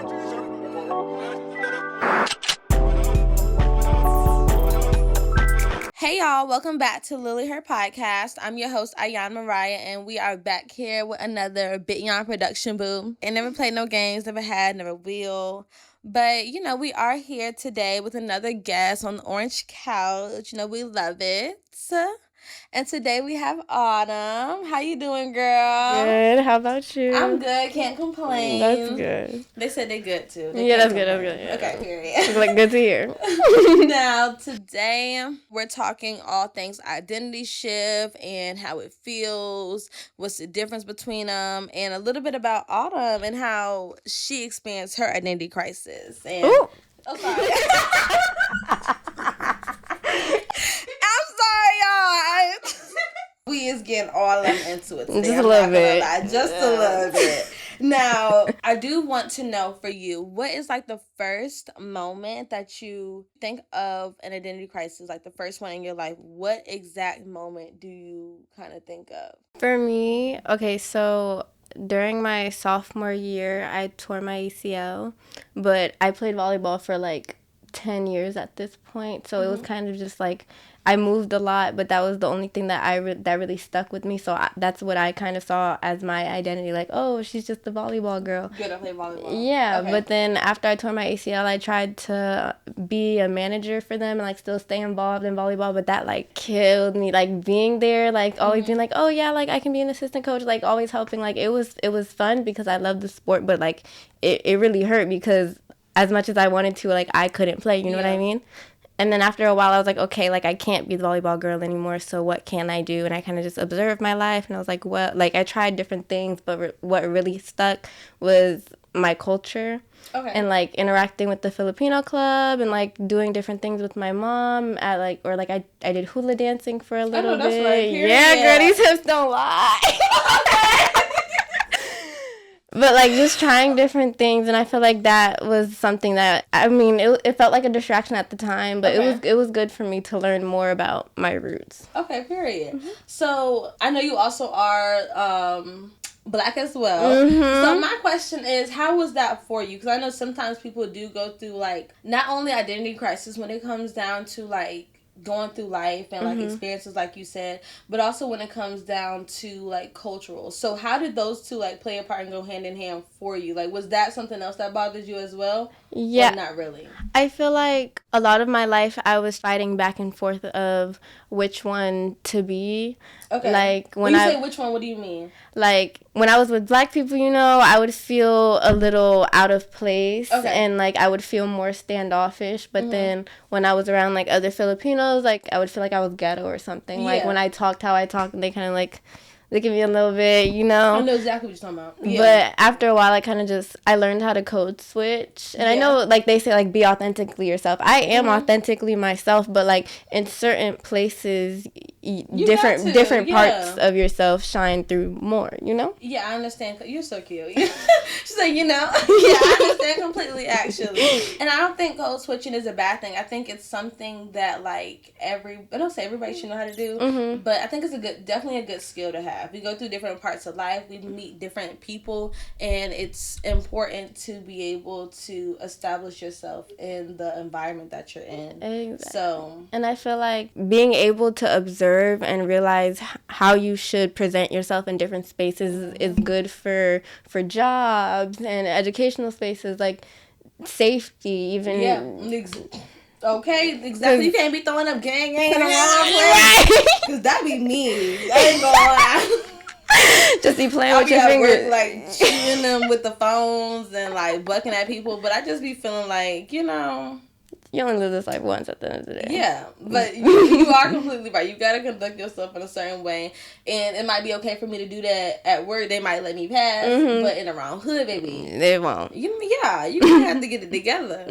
Hey y'all, welcome back to Lily Her Podcast. I'm your host, Ayan Mariah, and we are back here with another Bit Yon production boo. And never played no games, never had, never will. But, we are here today with another guest on the orange couch. We love it. And today we have Autumn. How you doing, girl? Good. How about you? I'm good. Can't complain. That's good. They said they're good, too. That's good. Yeah. Okay, period. Like, good to hear. Now, today, we're talking all things identity shift and how it feels, what's the difference between them, and a little bit about Autumn and how she experienced her identity crisis. And, Ooh. Oh, sorry. I'm sorry, y'all. We is getting all of them into it today. Just a little bit. Just a little bit. Now, I do want to know for you, what is like the first moment that you think of an identity crisis, like the first one in your life? What exact moment do you kind of think of? For me, okay, so during my sophomore year, I tore my ACL, but I played volleyball for like 10 years at this point, so it was kind of just like I moved a lot, but that was the only thing that that really stuck with me. So that's what I kind of saw as my identity, like, oh, she's just the volleyball girl. Good at playing volleyball. Yeah, Okay. But then after I tore my ACL, I tried to be a manager for them and like still stay involved in volleyball, but that like killed me. Like being there, like always being like, oh yeah, like I can be an assistant coach, like always helping. Like it was fun because I love the sport, but like it really hurt because as much as I wanted to, like I couldn't play. You know what I mean? And then after a while, I was like, okay, like I can't be the volleyball girl anymore, so what can I do? And I kind of just observed my life, and I was like, well, like I tried different things, but what really stuck was my culture. Okay. And like interacting with the Filipino club and like doing different things with my mom at like, or like I did hula dancing for a little bit. That's right. Yeah, girl, these hips don't lie. But, like, just trying different things, and I feel like that was something that, I mean, it felt like a distraction at the time, but it was good for me to learn more about my roots. Okay, period. Mm-hmm. So, I know you also are Black as well. Mm-hmm. So, my question is, how was that for you? Because I know sometimes people do go through, like, not only identity crisis when it comes down to, like, going through life and like experiences like you said, but also when it comes down to like cultural. So how did those two like play a part and go hand in hand for you? Like was that something else that bothered you as well? Yeah. Or not really? I feel like a lot of my life I was fighting back and forth of which one to be. Okay. Like when you say which one, what do you mean? Like when I was with Black people, I would feel a little out of place and like I would feel more standoffish. But then when I was around like other Filipinos, like I would feel like I was ghetto or something. Yeah. Like when I talked how I talked, and they kind of like look at me a little bit, I know exactly what you're talking about. Yeah. But after a while, I learned how to code switch. And I know, like, they say, like, be authentically yourself. I am authentically myself, but, like, in certain places, different parts of yourself shine through more, Yeah, I understand. You're so cute. She's like, Yeah, I understand completely, actually. And I don't think code switching is a bad thing. I think it's something that, like, I don't say everybody should know how to do, but I think it's definitely a good skill to have. We go through different parts of life. We meet different people, and it's important to be able to establish yourself in the environment that you're in. Exactly. And I feel like being able to observe and realize how you should present yourself in different spaces is good for jobs and educational spaces, like safety, even. Yeah. Okay, exactly. You can't be throwing up gang in the wrong place. Because that be me. I ain't gonna lie. Just be playing with your fingers. Work, like, cheating them with the phones and, like, bucking at people. But I just be feeling like, You only live this life once at the end of the day. Yeah, but you are completely right. You got to conduct yourself in a certain way. And it might be okay for me to do that at work. They might let me pass. But in the wrong hood, baby. They won't. You have to get it together.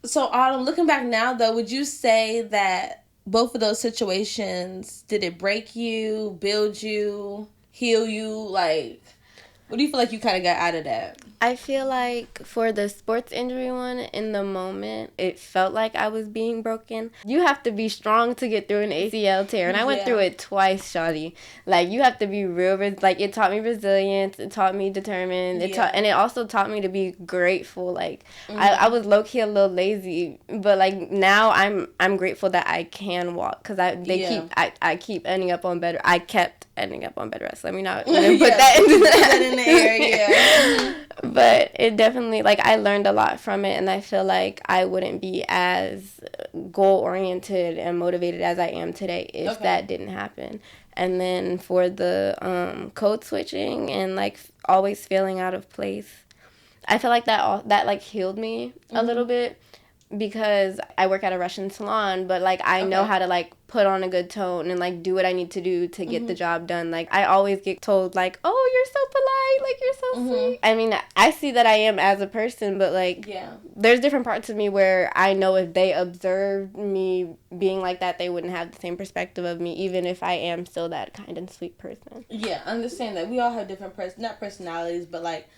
So, Autumn, looking back now, though, would you say that both of those situations, did it break you, build you, heal you? Like, What do you feel like you kind of got out of that? I feel like for the sports injury one, in the moment, it felt like I was being broken. You have to be strong to get through an ACL tear, and I went through it twice, shawty. Like, you have to be real, like, it taught me resilience, it taught me determined, and it also taught me to be grateful. Like, I was low-key a little lazy, but, like, now I'm grateful that I can walk, because I keep ending up on bed. I kept ending up on bed rest. Let me not even put that in the air, yeah. But it definitely, like, I learned a lot from it, and I feel like I wouldn't be as goal-oriented and motivated as I am today if that didn't happen. And then for the code switching and, like, always feeling out of place, I feel like that like, healed me a little bit, because I work at a Russian salon, but, like, I know how to, like, put on a good tone and, like, do what I need to do to get the job done. Like, I always get told, like, oh, you're so polite, like, you're so sweet. I mean, I see that I am as a person, but, like, there's different parts of me where I know if they observed me being like that, they wouldn't have the same perspective of me, even if I am still that kind and sweet person. Yeah, I understand that. We all have different, not personalities, but, like,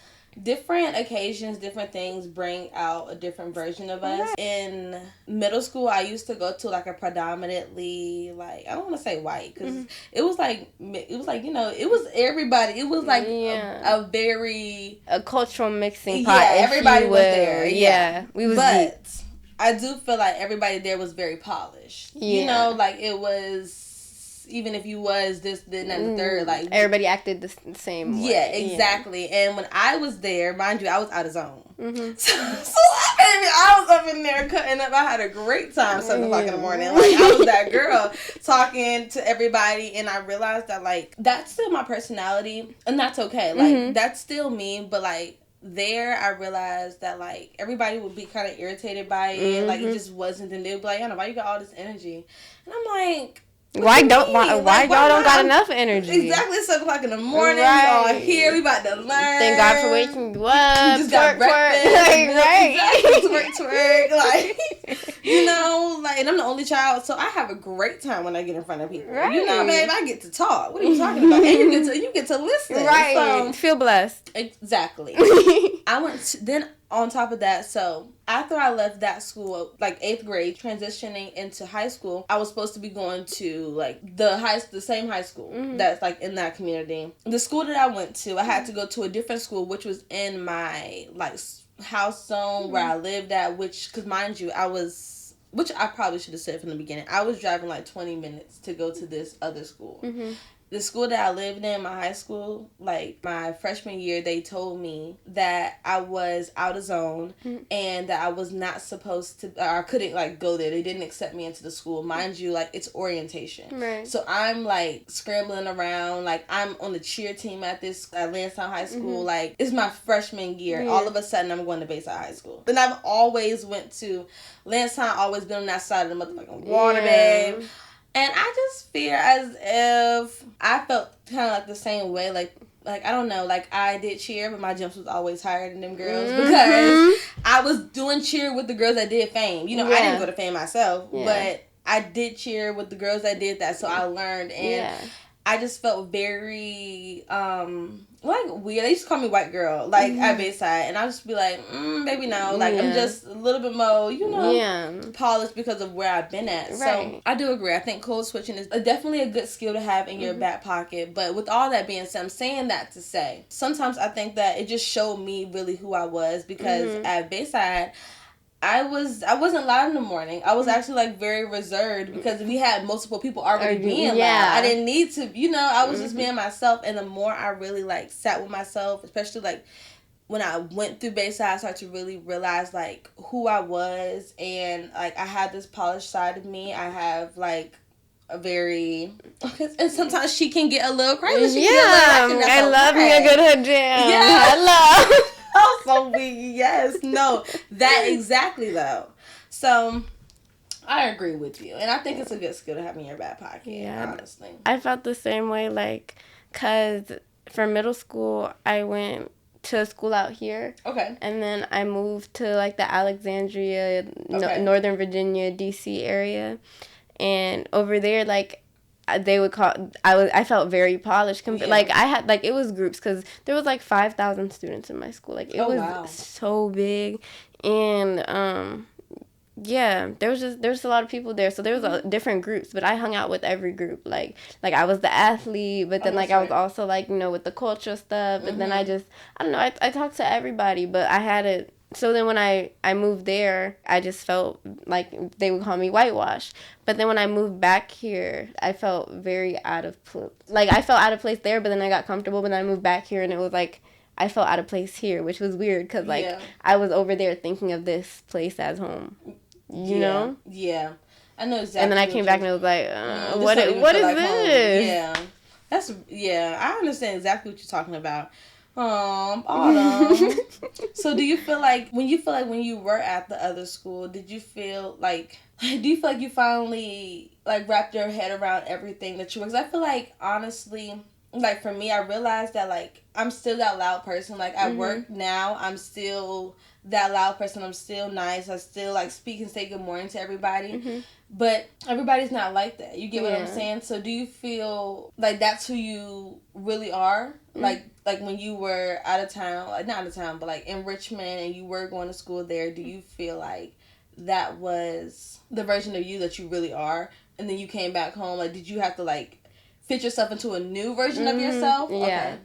different occasions, different things bring out a different version of us. Right. In middle school, I used to go to, like, a predominantly, like, I don't want to say white, because it was like, you know, it was everybody. It was like a very... a cultural mixing pot. Yeah, everybody was there. Yeah. We was But deep. I do feel like everybody there was very polished. Yeah. You know, like, it was... Even if you was this, then, and the third, like... Everybody acted the same way. Yeah, exactly. Yeah. And when I was there, mind you, I was out of zone. I was up in there cutting up. I had a great time 7 o'clock in the morning. Like, I was that girl talking to everybody, and I realized that, like, that's still my personality, and that's okay. Like, that's still me, but, like, there I realized that, like, everybody would be kind of irritated by it. Like, it just wasn't, and they'd be like, why you got all this energy? And I'm like... Why y'all don't got enough energy? Exactly, 7 o'clock in the morning. Right. We all here. We about to learn. Thank God for waking you up. We just got breakfast. Twerk. Like, you know, like, and I'm the only child, so I have a great time when I get in front of people. Right. You know, babe, I get to talk. What are you talking about? And you get to listen. Right. So, feel blessed. Exactly. I went to, then on top of that, so after I left that school, like 8th grade, transitioning into high school, I was supposed to be going to, like, the same high school that's, like, in that community. The school that I went to, I had to go to a different school, which was in my, like, house zone where I lived at, because mind you, which I probably should have said from the beginning, I was driving, like, 20 minutes to go to this other school. The school that I lived in, my high school, like, my freshman year, they told me that I was out of zone and that I was not supposed to, or I couldn't, like, go there. They didn't accept me into the school. Mind you, like, it's orientation. Right. So I'm, like, scrambling around. Like, I'm on the cheer team at Lansdowne High School. Like, it's my freshman year. Yeah. All of a sudden, I'm going to Bayside High School. And I've always went to Lansdowne, always been on that side of the motherfucking water, babe. And I just feel as if I felt kind of like the same way. Like I don't know. Like, I did cheer, but my jumps was always higher than them girls because I was doing cheer with the girls that did fame. You know, I didn't go to fame myself, but I did cheer with the girls that did that. So I learned, and I just felt very like weird. They used to call me white girl, like at Bayside, and I'll just be like, maybe no. Like, I'm just a little bit more, you know, polished because of where I've been at. Right. So I do agree. I think code switching is definitely a good skill to have in your back pocket. But with all that being said, I'm saying that to say, sometimes I think that it just showed me really who I was, because at Bayside, I wasn't loud in the morning. I was actually, like, very reserved because we had multiple people already being loud. I didn't need to, you know, I was just being myself. And the more I really, like, sat with myself, especially, like, when I went through Bayside, I started to really realize, like, who I was. And, like, I had this polished side of me. I have, like, a very... And sometimes she can get a little crazy. I love me a good hood jam. Yeah. I love... So yes, no, that exactly though. So I agree with you, and I think it's a good skill to have in your back pocket. Yeah, honestly, I felt the same way. Like, cause for middle school, I went to school out here. Okay. And then I moved to, like, the Alexandria, Northern Virginia, DC area, and over there, like, they would call, I felt very polished. Like, I had, like, it was groups, because there was, like, 5,000 students in my school. Like, it was so big. And, yeah, there was a lot of people there, so there was different groups, but I hung out with every group. Like I was the athlete, but then like I was also like, you know, with the cultural stuff, and then I don't know, I talked to everybody, but I had it. So then when I moved there, I just felt like they would call me whitewash. But then when I moved back here, I felt very out of place. Like, I felt out of place there, but then I got comfortable, but then I moved back here, and it was like, I felt out of place here, which was weird, because like I was over there thinking of this place as home. You know? Yeah. I know exactly. And then I came back and it was like, what is like this? Home. Yeah. I understand exactly what you're talking about. Autumn. So do you feel like when you were at the other school, do you feel like you finally like wrapped your head around everything that you were? Because I feel like, honestly, like for me, I realized that like I'm still that loud person. Like at work now, I'm still that loud person. I'm still nice. I still like speak and say good morning to everybody. But everybody's not like that. You get what I'm saying? So do you feel like that's who you really are? Like when you were out of town, like not out of town, but like in Richmond and you were going to school there, do you feel like that was the version of you that you really are? And then you came back home, like did you have to like fit yourself into a new version of yourself? Yeah. Okay.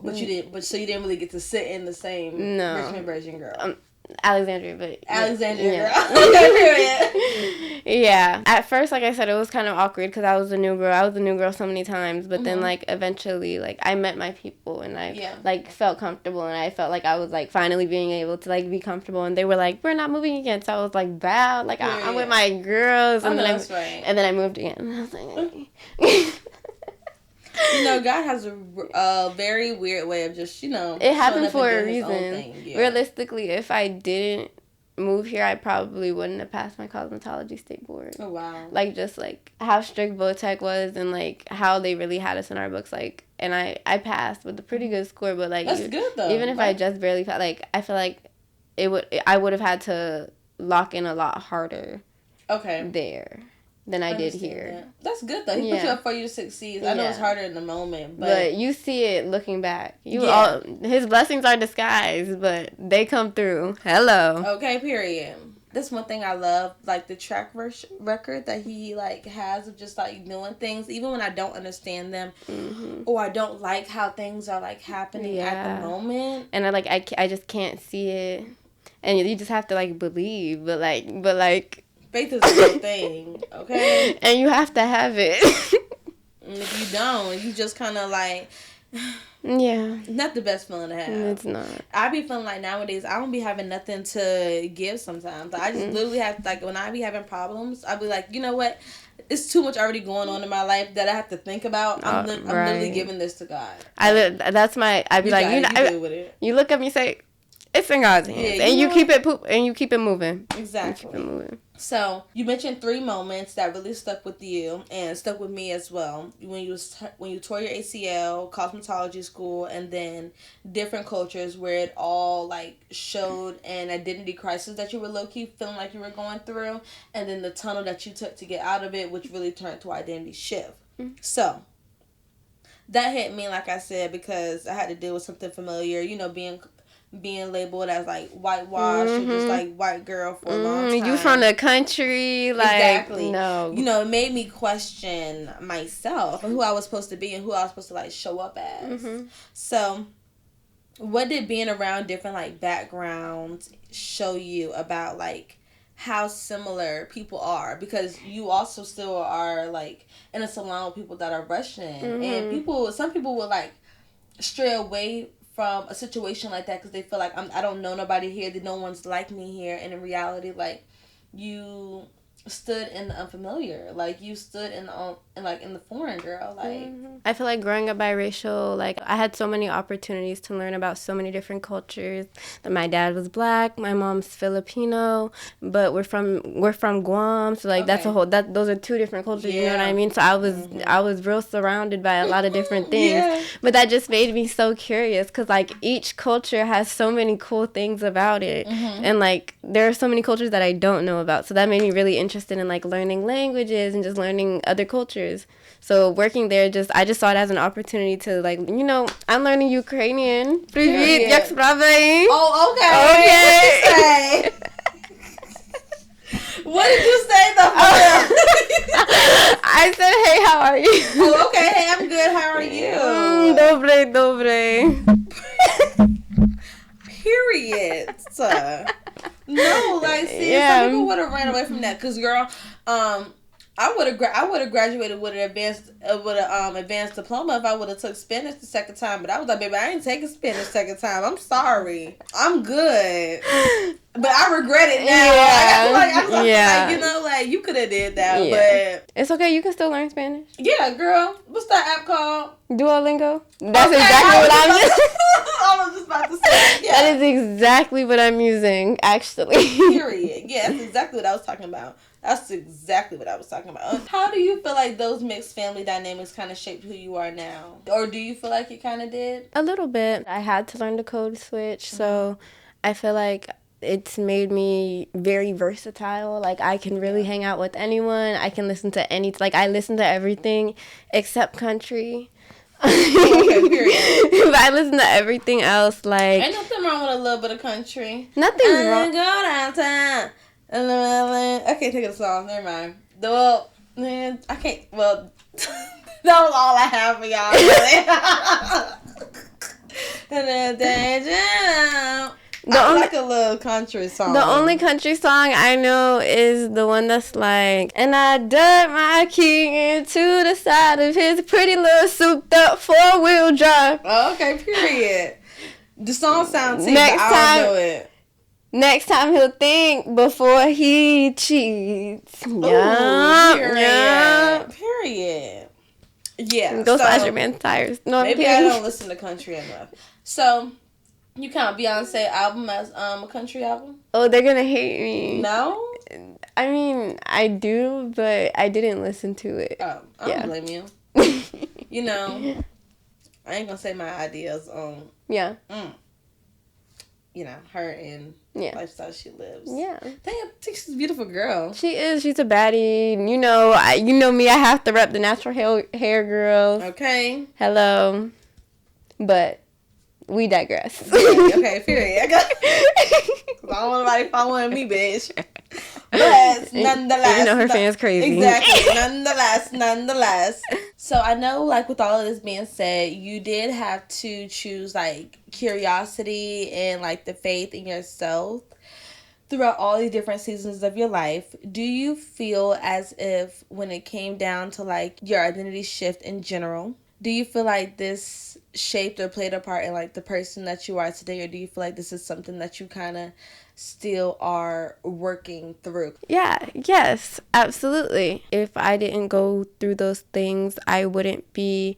But you didn't. But so you didn't really get to sit in the same Richmond version, girl. Alexandria, but Alexandria, girl. Yeah. At first, like I said, it was kind of awkward because I was a new girl. I was a new girl so many times, but then like eventually, like I met my people and I like felt comfortable, and I felt like I was like finally being able to like be comfortable. And they were like, "We're not moving again," so I was like, "Bad." Like I'm with my girls, and then I moved again. And I was like. You know, God has a very weird way of just, you know, it happened for a reason. Realistically, if I didn't move here, I probably wouldn't have passed my cosmetology state board. Oh, wow. Like, just, like, how strict Vo-Tech was and, like, how they really had us in our books, like, and I passed with a pretty good score, but, like, that's good, though. Even if I just barely passed, like, I feel like I would have had to lock in a lot harder there than I did here. That. That's good, though. He put you up for you to succeed. I know it's harder in the moment, but you see it looking back. His blessings are disguised, but they come through. Hello. Okay, period. That's one thing I love, like the track record that he like has of just like doing things, even when I don't understand them, or I don't like how things are like happening at the moment. And I just can't see it, and you just have to like believe, but like. Faith is a real thing, okay? And you have to have it. And if you don't, you just kind of like... Yeah. Not the best feeling to have. It's not. I be feeling like nowadays, I don't be having nothing to give sometimes. I just literally have, like, when I be having problems, I be like, you know what? It's too much already going on in my life that I have to think about. I'm literally giving this to God. I be like, you look at me and say... It's in God's hands, and you keep it moving. Exactly. You keep it moving. So you mentioned 3 moments that really stuck with you and stuck with me as well. When you tore your ACL, cosmetology school, and then different cultures where it all like showed an identity crisis that you were low key feeling like you were going through, and then the tunnel that you took to get out of it, which really turned to identity shift. So that hit me, like I said, because I had to deal with something familiar. You know, being labeled as like whitewash or just like white girl for a long time. You from the country, like exactly. No, you know, it made me question myself and who I was supposed to be and who I was supposed to like show up as. So, what did being around different like backgrounds show you about like how similar people are? Because you also still are like in a salon with people that are Russian, and some people will like stray away from a situation like that because they feel like I don't know nobody here, that no one's like me here, and in reality, like you stood in the unfamiliar, like you stood in the foreign, girl. Like I feel like growing up biracial, like I had so many opportunities to learn about so many different cultures. That my dad was black, my mom's Filipino, but we're from Guam, so like that's those are 2 different cultures. You know what I mean? So I was real surrounded by a lot of different things, but that just made me so curious because like each culture has so many cool things about it, and like there are so many cultures that I don't know about, so that made me really interested interested in like learning languages and just learning other cultures. So working there, I just saw it as an opportunity to like, you know, I'm learning Ukrainian. Привіт, як справи? Oh, okay. What did you say though? I said, hey, how are you? Oh, okay. Hey, I'm good. How are you? Dobre. Period. No, like, see, some people would have ran away from that. Cause, girl, I would have graduated with an advanced diploma if I would have took Spanish the second time. But I was like, baby, I ain't taking Spanish second time. I'm sorry. I'm good. But I regret it now. Like, you know, like, you could have did that. Yeah. But it's okay. You can still learn Spanish. Yeah, girl. What's that app called? Duolingo. That's exactly what I'm using. I was just about to say. Yeah. That is exactly what I'm using, actually. Period. Yeah, that's exactly what I was talking about. How do you feel like those mixed family dynamics kind of shaped who you are now? Or do you feel like it kind of did? A little bit. I had to learn the code switch, so I feel like it's made me very versatile. Like, I can really hang out with anyone. I can listen to I listen to everything except country. Okay, period. But I listen to everything else, like... Ain't nothing wrong with a little bit of country. Nothing's wrong. Go downtown. I can't think of the song. Never mind. Well, man, I can't. Well, that was all I have for y'all. I like a little country song. The only country song I know is the one that's like, and I dug my key into the side of his pretty little souped up 4-wheel drive. Oh, okay, period. The song sounds but I don't know it. Next time he'll think before he cheats. Yeah. Period. Yeah. Go slash your man's tires. No, maybe I don't listen to country enough. So, you count Beyonce album as a country album? Oh, they're gonna hate me. No? I mean, I do, but I didn't listen to it. Oh, I don't blame you. You know, I ain't gonna say my ideas on... Yeah. You know, her and lifestyle she lives. Yeah. Damn, she's a beautiful girl. She is. She's a baddie. You know, you know me. I have to rep the natural hair girls. Okay. Hello. But we digress. Okay, period. I don't want nobody following me, bitch. But nonetheless. You know her fans crazy. Exactly. Nonetheless. So I know, like, with all of this being said, you did have to choose, like, curiosity and, like, the faith in yourself throughout all these different seasons of your life. Do you feel as if when it came down to, like, your identity shift in general, do you feel like this shaped or played a part in, like, the person that you are today? Or do you feel like this is something that you kind of still are working through? Yes, absolutely. If I didn't go through those things, I wouldn't be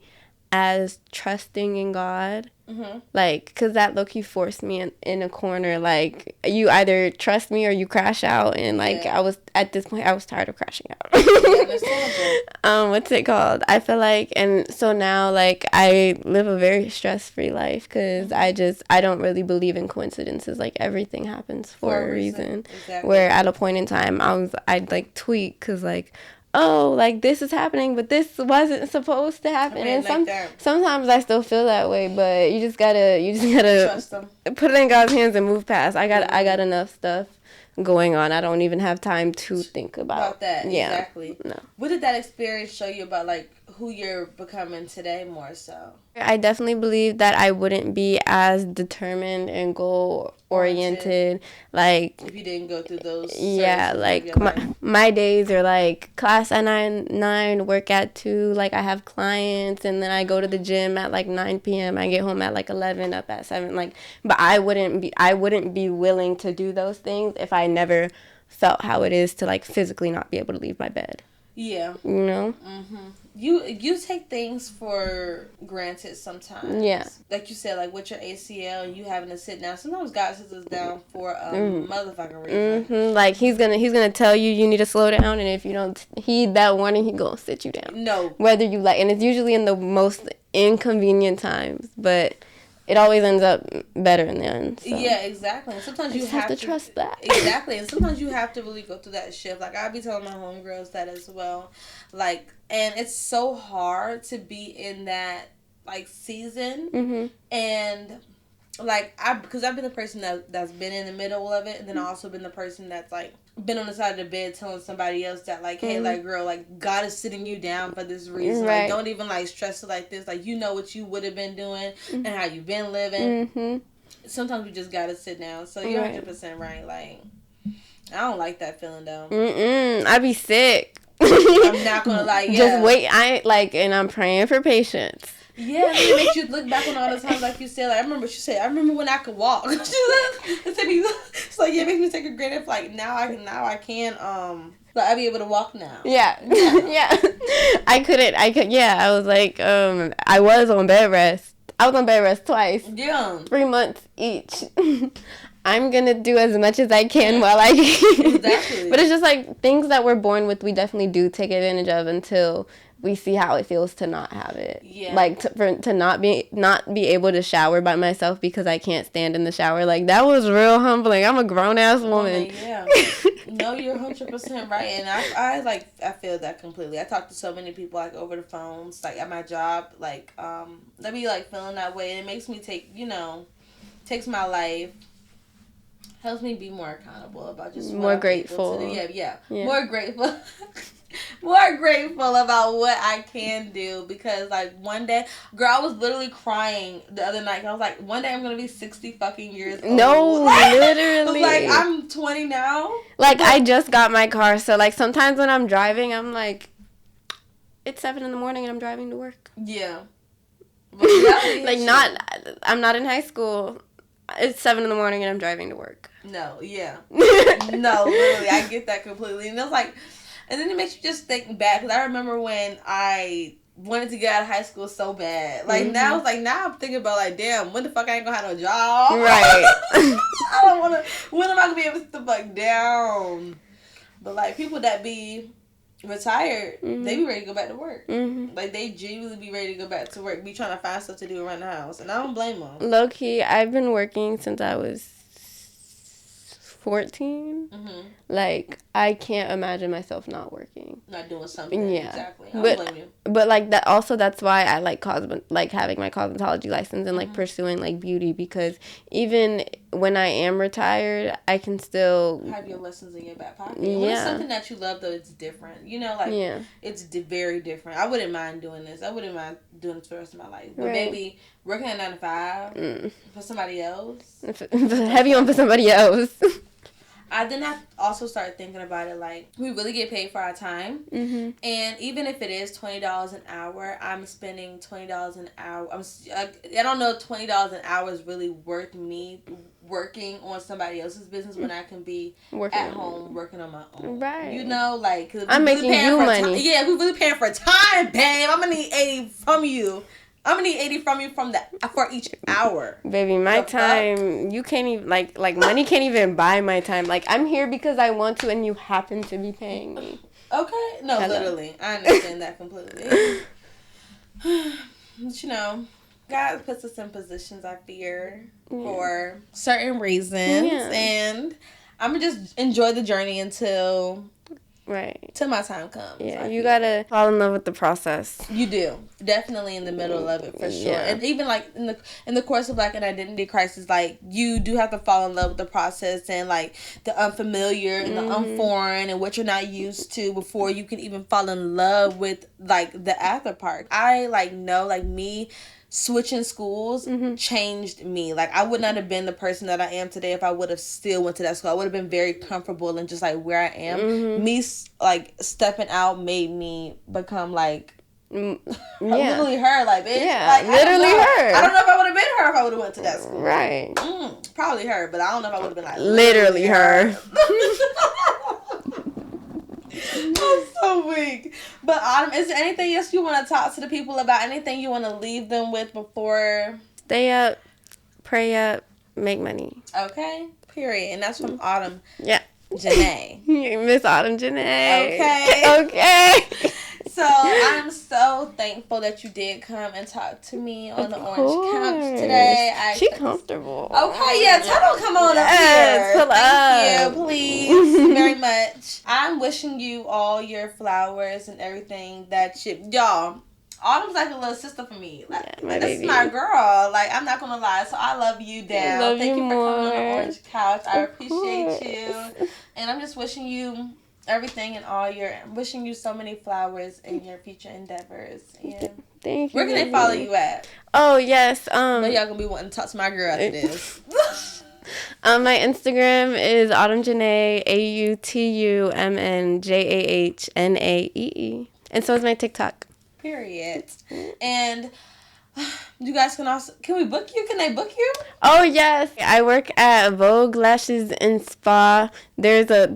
as trusting in God. Mm-hmm. Like, because that low-key forced me in a corner. Like, you either trust me or you crash out. And, like, I was, at this point, I was tired of crashing out. What's it called? I feel like, and so now, like, I live a very stress-free life because I don't really believe in coincidences. Like, everything happens for a reason. Exactly. Where at a point in time, I'd like, tweak because, like, oh, like, this is happening, but this wasn't supposed to happen. And sometimes I still feel that way, but you just gotta trust them. Put it in God's hands and move past. I got enough stuff going on. I don't even have time to think about that. Yeah. Exactly. No. What did that experience show you about, like, who you're becoming today more so? I definitely believe that I wouldn't be as determined and goal-oriented, like... If you didn't go through those... Yeah, like, my days are, like, class at 9, work at 2, like, I have clients, and then I go to the gym at, like, 9 p.m., I get home at, like, 11, up at 7, like... But I wouldn't be willing to do those things if I never felt how it is to, like, physically not be able to leave my bed. Yeah. You know? Mm-hmm. You take things for granted sometimes. Yeah. Like you said, like with your ACL and you having to sit down. Sometimes God sits us down for a motherfucking reason. Mm-hmm. Like he's gonna tell you need to slow down, and if you don't heed that warning, he gonna sit you down. No. Whether you like, and it's usually in the most inconvenient times, but it always ends up better in the end. So. Yeah, exactly. And sometimes you have to trust that. Exactly. And sometimes you have to really go through that shift. Like, I be telling my homegirls that as well. Like, and it's so hard to be in that, like, season. Mm-hmm. And, like, because I've been the person that's been in the middle of it. And then I also been the person that's, like, been on the side of the bed telling somebody else that, like, hey, like, girl, like, God is sitting you down for this reason. Right. Like, don't even, like, stress it like this. Like, you know what you would have been doing and how you've been living. Mm-hmm. Sometimes we just gotta sit down. So you're 100% right. Like, I don't like that feeling, though. I'd be sick. I'm not gonna lie, yeah. Just wait, and I'm praying for patience. Yeah, it makes you look back on all the times, like you said. Like, I remember she said, I remember when I could walk. It's like, yeah, it makes me take a granted. Like, now I can, like, I'll be able to walk now. Yeah. Yeah. I was like, I was on bed rest. I was on bed rest twice. Yeah. 3 months each. I'm going to do as much as I can while I can. Exactly. But it's just like things that we're born with, we definitely do take advantage of until we see how it feels to not have it. Yeah. Like to not be able to shower by myself because I can't stand in the shower. Like, that was real humbling. I'm a grown ass woman. Yeah. No, you're 100% right, and I feel that completely. I talk to so many people, like, over the phones, like, at my job, like, they be, like, feeling that way, and it makes me takes my life, helps me be more accountable about just more grateful. Yeah, more grateful. More grateful about what I can do, because, like, one day, girl, I was literally crying the other night. I was like, one day I'm gonna be 60 fucking years old. No, literally. Like, I'm 20 now. Like, I just got my car, so, like, sometimes when I'm driving, I'm like, it's 7 a.m. and I'm driving to work. Yeah. Like, I'm not in high school. It's 7 a.m. and I'm driving to work. No, yeah. No, literally, I get that completely. And it was like, and then it makes you just think back, because I remember when I wanted to get out of high school so bad. Like, now I'm thinking about, like, damn, when the fuck I ain't gonna have no job? Right. I don't wanna, when am I gonna be able to sit the fuck down? But, like, people that be retired, they be ready to go back to work. Like, they genuinely be ready to go back to work, be trying to find stuff to do around the house, and I don't blame them. Low key, I've been working since I was 14. Like, I can't imagine myself not working, not doing something. Yeah, exactly. I don't blame you. But like that, also that's why I like having my cosmetology license and like pursuing like beauty, because even when I am retired, I can still have your lessons in your back pocket. Yeah. When it's something that you love, though, it's different. You know, like, it's very different. I wouldn't mind doing this. I wouldn't mind doing this for the rest of my life. But maybe working at 9 to 5 for somebody else. Heavy on for somebody else. I then have also started thinking about it, like, we really get paid for our time. And even if it is $20 an hour, I'm spending $20 an hour. I don't know if $20 an hour is really worth me working on somebody else's business when I can be at home working on my own. Right. You know, like, 'cause I'm making you money. Yeah, we're really paying for time, babe. I'm going to need 80 from you. I'm gonna need 80 from you for each hour. Baby, my time, you can't even, like money can't even buy my time. Like, I'm here because I want to, and you happen to be paying me. Okay. No, literally. I understand that completely. But, you know, God puts us in positions, I fear, for certain reasons. Yeah. And I'm gonna just enjoy the journey until my time comes. Yeah, you gotta fall in love with the process. You do. Definitely in the middle of it, for sure. And even, like, in the course of, like, an identity crisis, like, you do have to fall in love with the process and, like, the unfamiliar and the unforeign and what you're not used to before you can even fall in love with, like, the after part. I, like, know, like, me switching schools changed me. Like, I would not have been the person that I am today if I would have still went to that school. I would have been very comfortable and just, like, where I am. Me, like, stepping out made me become, like, literally her. Like, bitch. Yeah, like, literally her. I don't know if I would have been her if I would have went to that school. Right. Probably her, but I don't know if I would have been, like, literally her. I'm so weak. But Autumn, is there anything else you want to talk to the people about? Anything you want to leave them with before? Stay up, pray up, make money. Okay. Period. And that's from Autumn. Yeah. Janae. Miss Autumn Janae. Okay. So I'm so thankful that you did come and talk to me on the orange couch today. She comfortable. Okay, yeah, tell them come on up here. Thank you, please, very much. I'm wishing you all your flowers and everything that y'all. Autumn's like a little sister for me. Like, yeah, this is my girl. Like, I'm not gonna lie. So I love you down. Thank you for coming on the orange couch. I appreciate you. And I'm just wishing you everything and wishing you so many flowers in your future endeavors. And thank you. Where can they follow you at? Oh yes. I know y'all gonna be wanting to talk to my girl after this. My Instagram is autumnjanae, AutumnJaHnaee, and so is my TikTok. Period. And you guys can we book you? Can they book you? Oh yes, I work at Vogue Lashes and Spa. There's a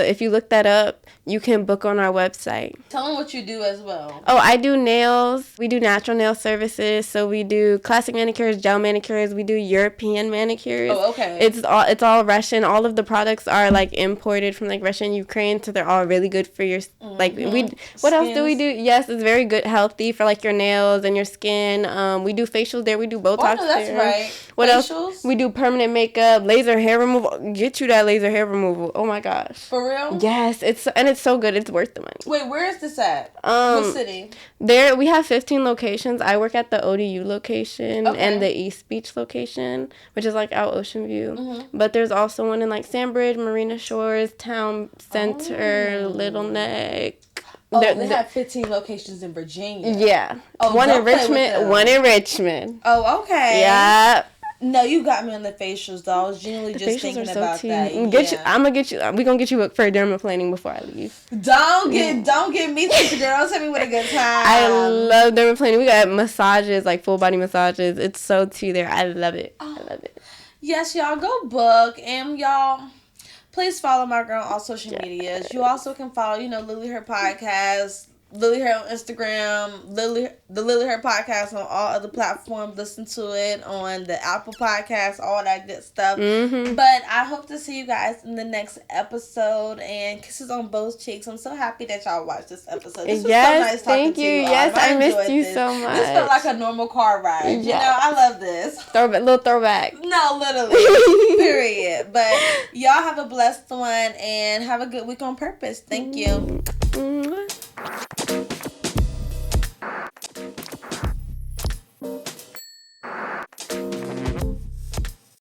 if you look that up, you can book on our website. Tell them what you do as well. Oh, I do nails. We do natural nail services. So we do classic manicures, gel manicures. We do European manicures. Oh, okay. It's all Russian. All of the products are like imported from like Russia and Ukraine, so they're all really good for your like What else do we do? Yes, it's very good, healthy for like your nails and your skin. We do facials there. We do Botox there. That's right. What Facials? else? We do permanent makeup, laser hair removal. Get you that laser hair removal. Oh my gosh. For real? Yes, it's so good. It's worth the money. Wait, where is this at? What city? There we have 15 locations. I work at the ODU location and the East Beach location, which is like out Ocean View. Mm-hmm. But there's also one in like Sandbridge, Marina Shores, Town Center, Little Neck. They have 15 locations in Virginia. Yeah. One in Richmond. Oh, okay. Yeah. No, you got me on the facials, though. I was genuinely just thinking about that. We gonna get you booked for a dermaplaning before I leave. Don't get me to don't tell me what a good time. I love dermaplaning. We got massages, like full body massages. It's so tea there. I love it. I love it. Yes, y'all go book, and y'all please follow my girl on all social medias. You also can follow, Lily Her Podcast, Lily Her on Instagram, the Lily Her Podcast on all other platforms. Listen to it on the Apple Podcast, all that good stuff. Mm-hmm. But I hope to see you guys in the next episode, and kisses on both cheeks. I'm so happy that y'all watched this episode. This was so nice talking to you. Yes, I missed you so much. This felt like a normal car ride. Yes. I love this. Little throwback. No, literally. Period. But y'all have a blessed one, and have a good week on purpose. Thank you. Mm-hmm.